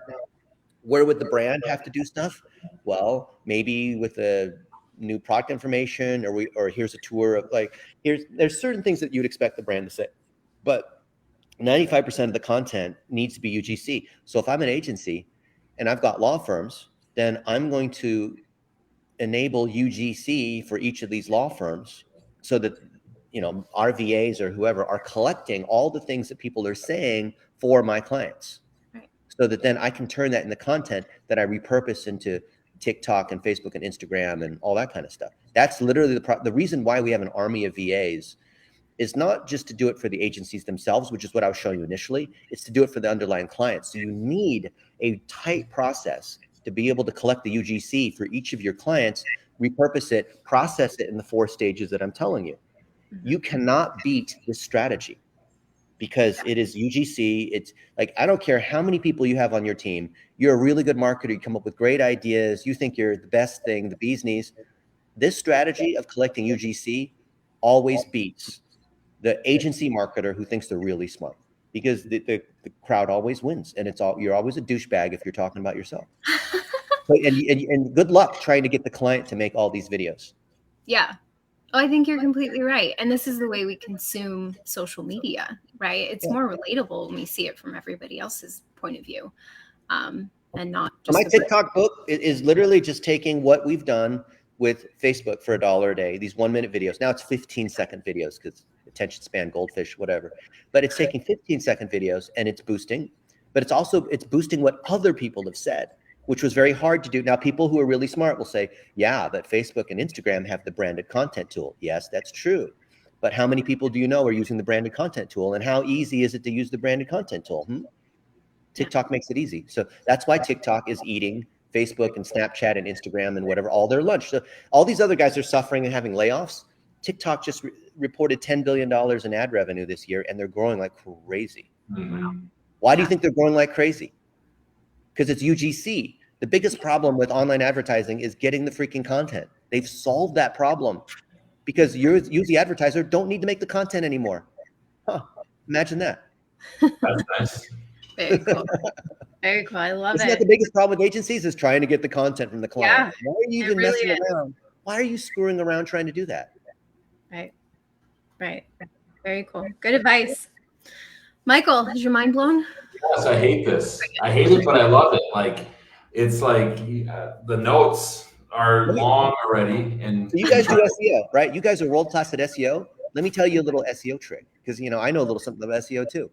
where would the brand have to do stuff? Well, maybe with a new product information, or here's a tour of there's certain things that you'd expect the brand to say, but 95% of the content needs to be UGC. So if I'm an agency and I've got law firms, then I'm going to enable UGC for each of these law firms so that, our VAs or whoever are collecting all the things that people are saying for my clients. Right. So that then I can turn that into content that I repurpose into TikTok and Facebook and Instagram and all that kind of stuff. That's literally the reason why we have an army of VAs is not just to do it for the agencies themselves, which is what I was showing you initially. It's to do it for the underlying clients. So you need a tight process to be able to collect the UGC for each of your clients, repurpose it, process it in the 4 stages that I'm telling you. You cannot beat this strategy because it is UGC. It's like, I don't care how many people you have on your team. You're a really good marketer. You come up with great ideas. You think you're the best thing, the bee's knees. This strategy of collecting UGC always beats the agency marketer who thinks they're really smart, because the crowd always wins, and you're always a douchebag if you're talking about yourself. and good luck trying to get the client to make all these videos. Yeah. Oh, I think you're completely right. And this is the way we consume social media, right? It's more relatable when we see it from everybody else's point of view, and not just my TikTok book is literally just taking what we've done with Facebook for $1 a day, these 1-minute videos. Now it's 15-second videos because attention span, goldfish, whatever. But it's taking 15-second videos and it's boosting. But it's boosting what other people have said, which was very hard to do. Now, people who are really smart will say, yeah, but Facebook and Instagram have the branded content tool. Yes, that's true. But how many people do you know are using the branded content tool? And how easy is it to use the branded content tool? TikTok makes it easy. So that's why TikTok is eating Facebook and Snapchat and Instagram and whatever, all their lunch. So all these other guys are suffering and having layoffs. TikTok just reported $10 billion in ad revenue this year, and they're growing like crazy. Mm-hmm. Why do you think they're growing like crazy? Because it's UGC. The biggest problem with online advertising is getting the freaking content. They've solved that problem because you, the advertiser, don't need to make the content anymore. Imagine that. That's nice. Very cool. Very cool. I love Isn't it. that the biggest problem with agencies is trying to get the content from the client? Yeah, Why are you even really messing around? Why are you screwing around trying to do that? Right. Very cool. Good advice. Michael, is your mind blown? Yes, I hate this. I hate it, but I love it. It's like the notes are long already, and So you guys do SEO, right? You guys are world class at SEO. Let me tell you a little SEO trick, because I know a little something about SEO too.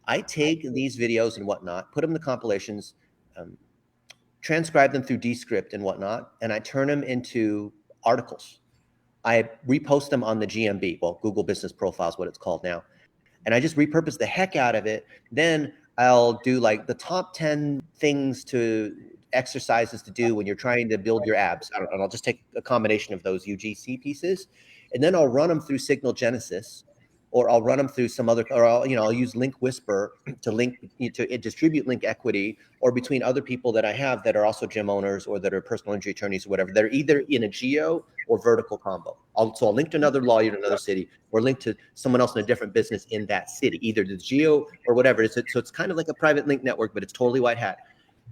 I take these videos and whatnot, put them in the compilations, transcribe them through Descript and whatnot, and I turn them into articles. I repost them on the GMB, well, Google Business Profile is what it's called now. And I just repurpose the heck out of it. Then I'll do like the top 10 exercises to do when you're trying to build your abs. And I'll just take a combination of those UGC pieces, and then I'll run them through Signal Genesis. or I'll run them through some other, or I'll use Link Whisper to distribute link equity, or between other people that I have that are also gym owners or that are personal injury attorneys or whatever. They're either in a geo or vertical combo. So I'll link to another lawyer in another city, or link to someone else in a different business in that city, either the geo or whatever. So it's kind of like a private link network, but it's totally white hat.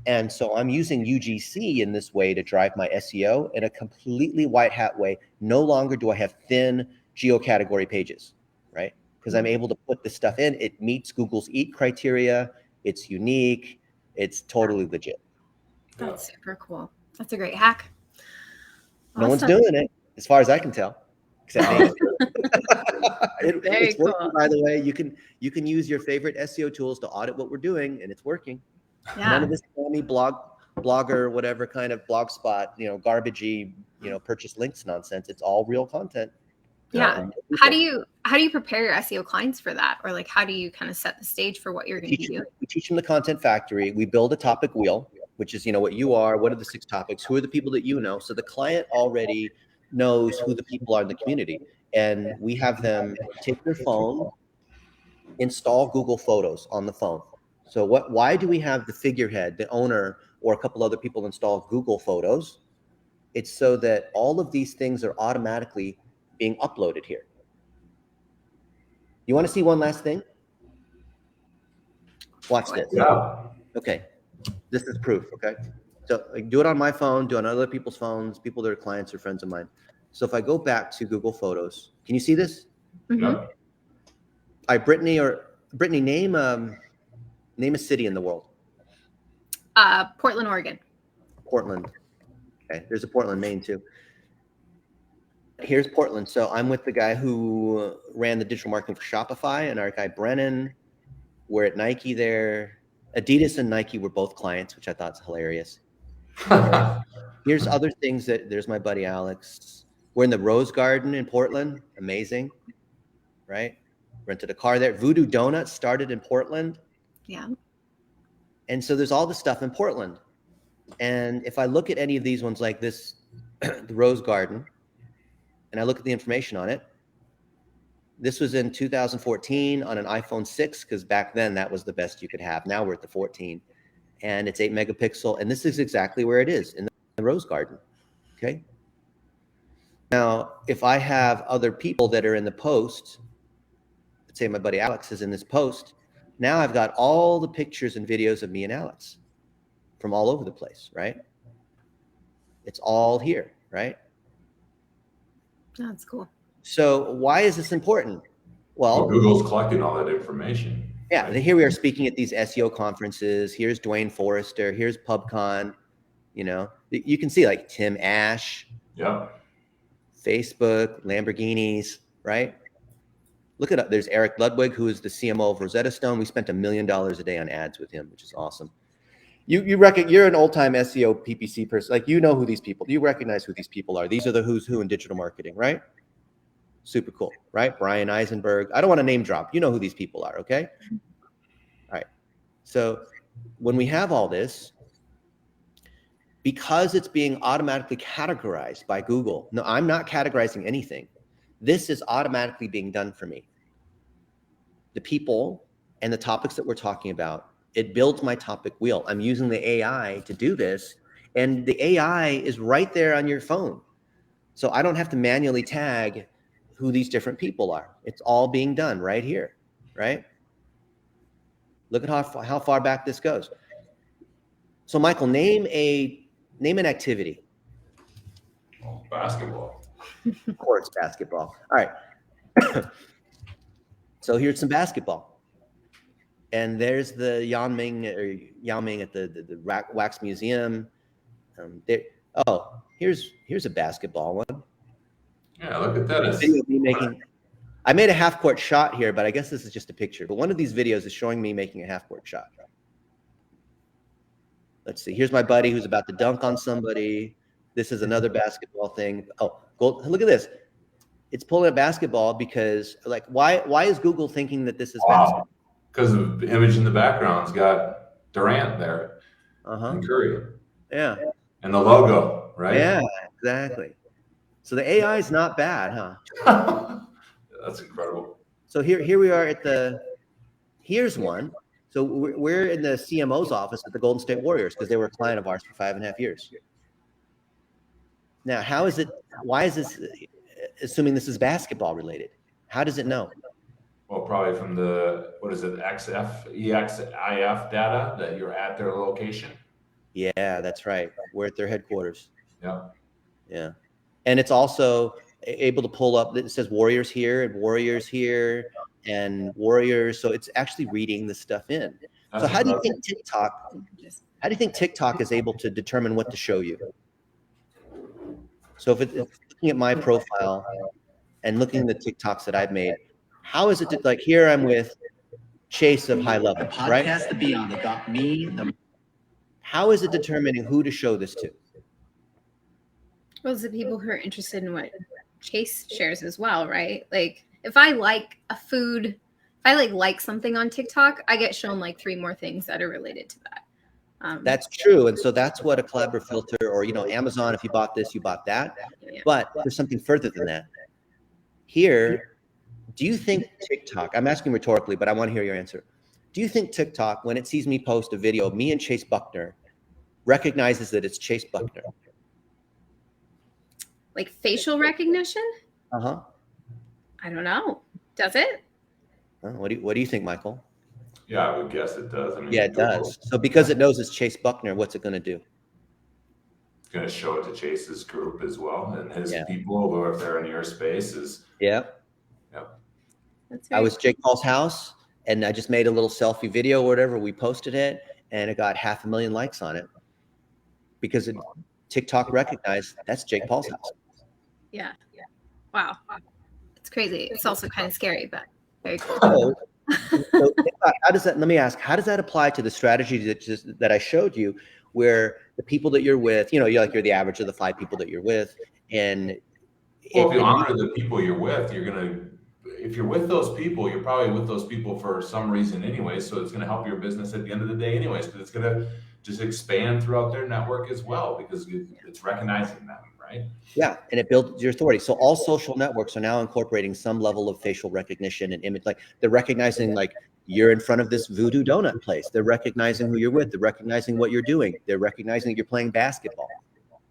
And so I'm using UGC in this way to drive my SEO in a completely white hat way. No longer do I have thin geo category pages, right? Because I'm able to put this stuff in. It meets Google's EAT criteria. It's unique. It's totally legit. That's super cool. That's a great hack. No one's Awesome. doing it, as far as I can tell, except me. Very It's working, cool. by the way. You can use your favorite SEO tools to audit what we're doing, and it's working. Yeah. None of this spammy blogger, whatever kind of blog spot, garbagey, purchase links nonsense. It's all real content. Yeah. How do you prepare your SEO clients for that? Or like, how do you kind of set the stage for what you're going to be doing? We teach them the content factory. We build a topic wheel, which is, what you are, what are the 6 topics, who are the people that you know. So the client already knows who the people are in the community. And we have them take their phone, install Google Photos on the phone. So why do we have the figurehead, the owner, or a couple other people install Google Photos? It's so that all of these things are automatically being uploaded here. You want to see one last thing? Watch this. Yeah. Okay. This is proof, okay? So do it on my phone, do it on other people's phones, people that are clients or friends of mine. So if I go back to Google Photos, can you see this? Mm-hmm. Yeah. All right, Brittany, name a city in the world. Portland, Oregon. Portland. Okay, there's a Portland, Maine too. Here's Portland. So I'm with the guy who ran the digital marketing for Shopify, and our guy Brennan. We're at Nike there. Adidas and Nike were both clients, which I thought was hilarious. Here's other things there's my buddy Alex. We're in the Rose Garden in Portland. Amazing, right? Rented a car there. Voodoo Donuts started in Portland. Yeah. And so there's all this stuff in Portland. And if I look at any of these ones like this, the Rose Garden, and I look at the information on it, this was in 2014 on an iPhone 6, because back then that was the best you could have. Now we're at the 14, and it's 8 megapixel. And this is exactly where it is, in the Rose Garden. Okay. Now, if I have other people that are in the post, let's say my buddy Alex is in this post, now I've got all the pictures and videos of me and Alex from all over the place, right? It's all here, right? That's cool. So why is this important? Well, Google's collecting all that information. Yeah, here we are speaking at these SEO conferences. Here's Dwayne Forrester. Here's PubCon. You can see like Tim Ash. Yeah. Facebook, Lamborghinis, right? Look it up. There's Eric Ludwig, who is the CMO of Rosetta Stone. We spent $1 million a day on ads with him, which is awesome. You reckon you're an old-time SEO PPC person. Like, you know who these people. You recognize who these people are. These are the who's who in digital marketing, right? Super cool, right? Brian Eisenberg. I don't want to name drop. You know who these people are, okay? All right. So when we have all this, because it's being automatically categorized by Google. No, I'm not categorizing anything. This is automatically being done for me. The people and the topics that we're talking about, it builds my topic wheel. I'm using the AI to do this, and the AI is right there on your phone. So I don't have to manually tag who these different people are. It's all being done right here, right? Look at how far back this goes. So Michael, name an activity. Oh, basketball. Of course, basketball. All right. So here's some basketball. And there's the Yao Ming at the Wax Museum. Here's a basketball one. Yeah, look at that. Video of me making. I made a half-court shot here, but I guess this is just a picture. But one of these videos is showing me making a half-court shot. Let's see. Here's my buddy who's about to dunk on somebody. This is another basketball thing. Oh, look at this. It's pulling a basketball because, like, why is Google thinking that this is basketball? Because the image in the background's got Durant there and Curry. Yeah. And the logo, right? Yeah, exactly. So the AI is not bad, huh? That's incredible. So here we are here's one. So we're in the CMO's office at the Golden State Warriors because they were a client of ours for 5.5 years. Now, why is this, assuming this is basketball related? How does it know? Well, probably from the, what is it, EXIF data that you're at their location. Yeah, that's right. We're at their headquarters. Yeah. Yeah. And it's also able to pull up, it says Warriors here and Warriors here and Warriors. So it's actually reading the stuff in. That's so how do you impressive. think TikTok is able to determine what to show you? So if it's looking at my profile and looking at the TikToks that I've made, how is it like here I'm with Chase of High Level, right? Podcast The Beyond that got me the How is it determining who to show this to? Well, it's the people who are interested in what Chase shares as well, right? Like if I like a food, if I like something on TikTok, I get shown like 3 more things that are related to that. That's true. And so that's what a collaborative filter, or, Amazon, if you bought this, you bought that. Yeah. But there's something further than that. Here, do you think TikTok, I'm asking rhetorically, but I want to hear your answer. Do you think TikTok, when it sees me post a video of me and Chase Buckner, recognizes that it's Chase Buckner? Like facial recognition? Uh-huh. I don't know. Does it? What do you think, Michael? Yeah, I would guess it does. I mean, Yeah, it does. So because it knows it's Chase Buckner, what's it going to do? It's going to show it to Chase's group as well, and his Yeah. people, or if they're in your space, is Yeah. That's I right. was Jake Paul's house, and I just made a little selfie video or whatever. We posted it, and it got 500,000 likes on it because TikTok recognized that's Jake Paul's house. Yeah. Wow. It's crazy. It's also kind of scary, but very cool. So how does that? Let me ask. How does that apply to the strategy that I showed you, where the people that you're with, you're the average of the 5 people that you're with, and well, if you honor the people you're with, if you're with those people, you're probably with those people for some reason anyway. So it's going to help your business at the end of the day anyways, because it's going to just expand throughout their network as well, because it's recognizing them, right? Yeah, and it builds your authority. So all social networks are now incorporating some level of facial recognition and image. Like they're recognizing like you're in front of this voodoo donut place. They're recognizing who you're with. They're recognizing what you're doing. They're recognizing that you're playing basketball,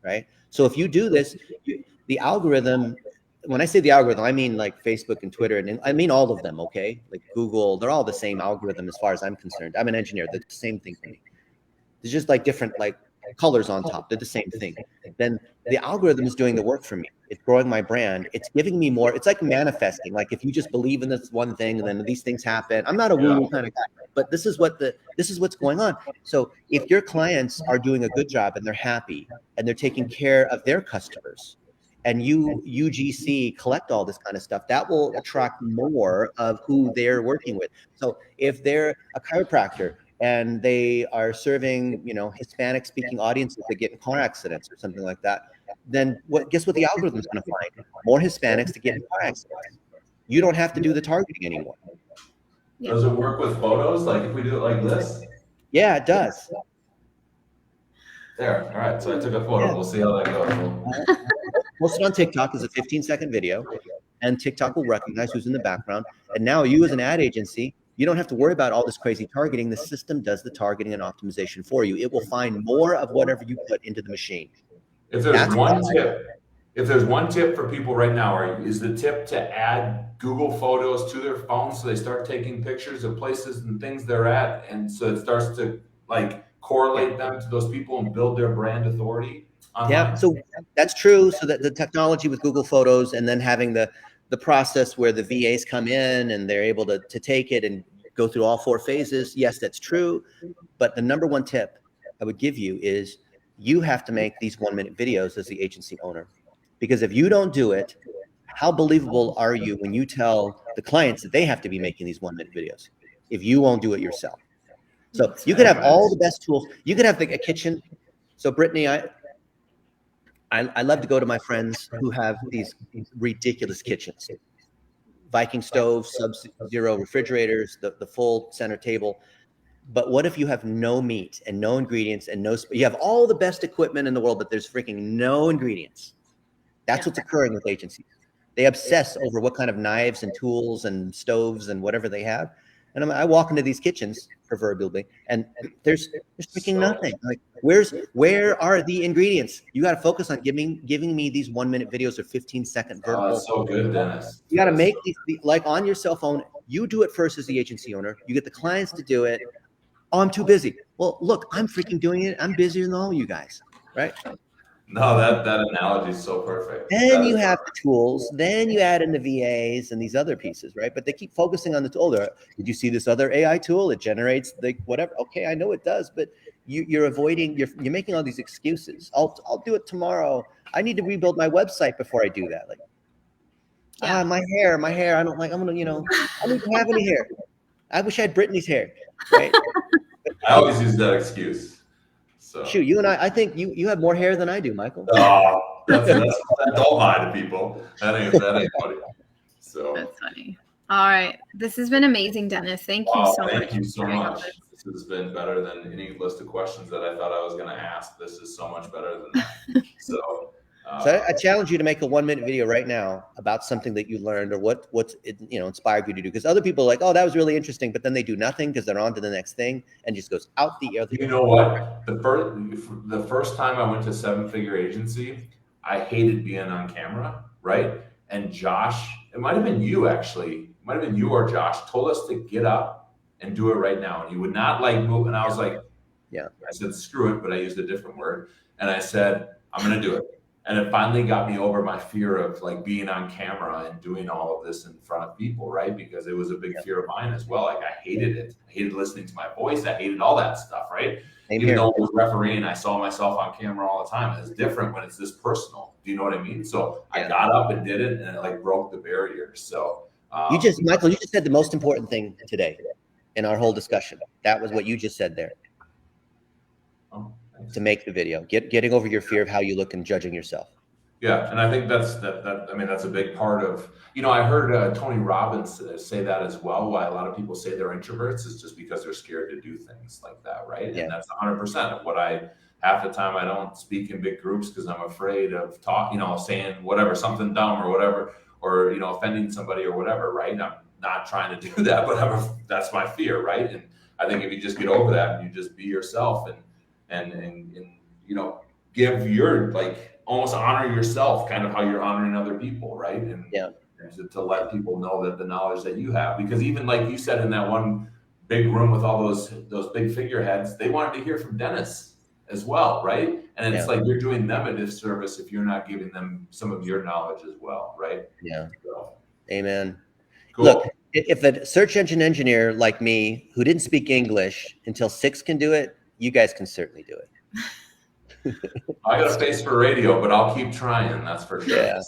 right? So if you do this, the algorithm, when I say the algorithm, I mean like Facebook and Twitter, and I mean all of them, okay? Like Google, they're all the same algorithm as far as I'm concerned. I'm an engineer. They're the same thing for me. It's just like different like colors on top. They're the same thing. Then the algorithm is doing the work for me. It's growing my brand. It's giving me more. It's like manifesting. Like if you just believe in this one thing and then these things happen. I'm not a woo-woo kind of guy, but this is what's going on. So if your clients are doing a good job and they're happy and they're taking care of their customers, and UGC collect all this kind of stuff, that will attract more of who they're working with. So if they're a chiropractor and they are serving, Hispanic speaking audiences that get in car accidents or something like that, then guess what the algorithm is going to find? More Hispanics to get in car accidents. You don't have to do the targeting anymore. Yeah. Does it work with photos? Like if we do it like this? Yeah, it does. There. All right. So I took a photo. Yeah. We'll see how that goes. Post it on TikTok as a 15-second video, and TikTok will recognize who's in the background. And now you as an ad agency, you don't have to worry about all this crazy targeting. The system does the targeting and optimization for you. It will find more of whatever you put into the machine. If there's one tip for people right now, is the tip to add Google Photos to their phones so they start taking pictures of places and things they're at, and so it starts to like correlate them to those people and build their brand authority online? Yeah, so that's true. So that the technology with Google Photos and then having the process where the VAs come in and they're able to take it and go through all 4 phases. Yes, that's true. But the number one tip I would give you is you have to make these 1-minute videos as the agency owner. Because if you don't do it, how believable are you when you tell the clients that they have to be making these 1-minute videos if you won't do it yourself? So you could have all the best tools. You could have a kitchen. So Brittany, I love to go to my friends who have these ridiculous kitchens, Viking stoves, Sub-Zero refrigerators, the full center table. But what if you have no meat and no ingredients and you have all the best equipment in the world, but there's freaking no ingredients? That's what's occurring with agencies. They obsess over what kind of knives and tools and stoves and whatever they have. And I walk into these kitchens proverbially, and there's freaking nothing. Like, where are the ingredients? You got to focus on giving me these 1 minute videos or 15-second vertical. That's so good, Dennis. You got to make these like on your cell phone. You do it first as the agency owner. You get the clients to do it. Oh, I'm too busy. Well, look, I'm freaking doing it. I'm busier than all you guys, right? No, that analogy is so perfect. Then you have the tools. Then you add in the VAs and these other pieces, right? But they keep focusing on the tool. Did you see this other AI tool? It generates the whatever. Okay, I know it does, but you're avoiding. You're making all these excuses. I'll do it tomorrow. I need to rebuild my website before I do that. Like, my hair. I don't like. I don't have any hair. I wish I had Brittany's hair, right? I always use that excuse. So. Shoot, you and I think you have more hair than I do, Michael. Oh, that's don't lie to people. That ain't funny. So that's funny. All right, this has been amazing, Dennis. Thank you so much. Thank you so much. This has been better than any list of questions that I thought I was going to ask. This is so much better than that. So I challenge you to make a 1 minute video right now about something that you learned or what's inspired you to do. Because other people are like, oh, that was really interesting, but then they do nothing because they're on to the next thing and just goes out the other. You know what? The first time I went to 7-figure agency, I hated being on camera, right? And Josh, it might have been you actually, it might have been you or Josh, told us to get up and do it right now. And you would not like move. And I was like, yeah. I said, screw it, but I used a different word. And I said, I'm going to do it. And it finally got me over my fear of like being on camera and doing all of this in front of people, right? Because it was a big fear of mine as well. Like I hated it. I hated listening to my voice. I hated all that stuff, right? Even though I was refereeing, I saw myself on camera all the time. It's different when it's this personal. Do you know what I mean? So I got up and did it, and it like broke the barrier. So Michael, you just said the most important thing today in our whole discussion. That was what you just said there. To make the video, getting over your fear of how you look and judging yourself. Yeah, and I think that's a big part of, I heard Tony Robbins say that as well. Why a lot of people say they're introverts is just because they're scared to do things like that, right? Yeah. And that's 100% of what half the time I don't speak in big groups because I'm afraid of talking, saying whatever, something dumb or whatever, or, offending somebody or whatever, right? I'm not trying to do that, but that's my fear, right? And I think if you just get over that and you just be yourself and give your almost honor yourself, kind of how you're honoring other people, right? And to let people know that the knowledge that you have, because even like you said in that one big room with all those big figureheads, they wanted to hear from Dennis as well, right? And it's like you're doing them a disservice if you're not giving them some of your knowledge as well, right? Yeah. So. Amen. Cool. Look, if a search engine engineer like me who didn't speak English until 6 can do it, you guys can certainly do it. I got a face for radio, but I'll keep trying. That's for sure. Yeah.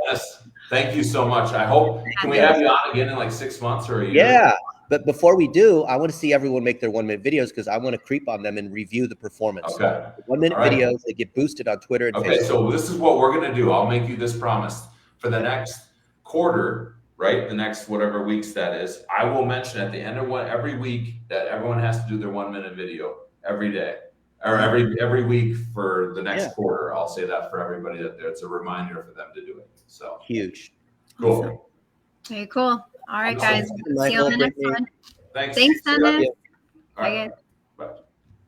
Yes. Thank you so much. I hope, can we have you on again in like 6 months or a year? Yeah. But before we do, I want to see everyone make their 1 minute videos because I want to creep on them and review the performance. Okay. 1 minute videos, they get boosted on Twitter and Facebook. Facebook. So this is what we're going to do. I'll make you this promise. For the next quarter, right? The next whatever weeks that is, I will mention at the end of every week that everyone has to do their 1 minute video every day. Or every week for the next quarter. I'll say that for everybody that it's a reminder for them to do it. So huge. Cool. Awesome. Very cool. All right, guys. See you on the next one. Thanks. Thanks, Dennis. All right. Bye, guys. Bye.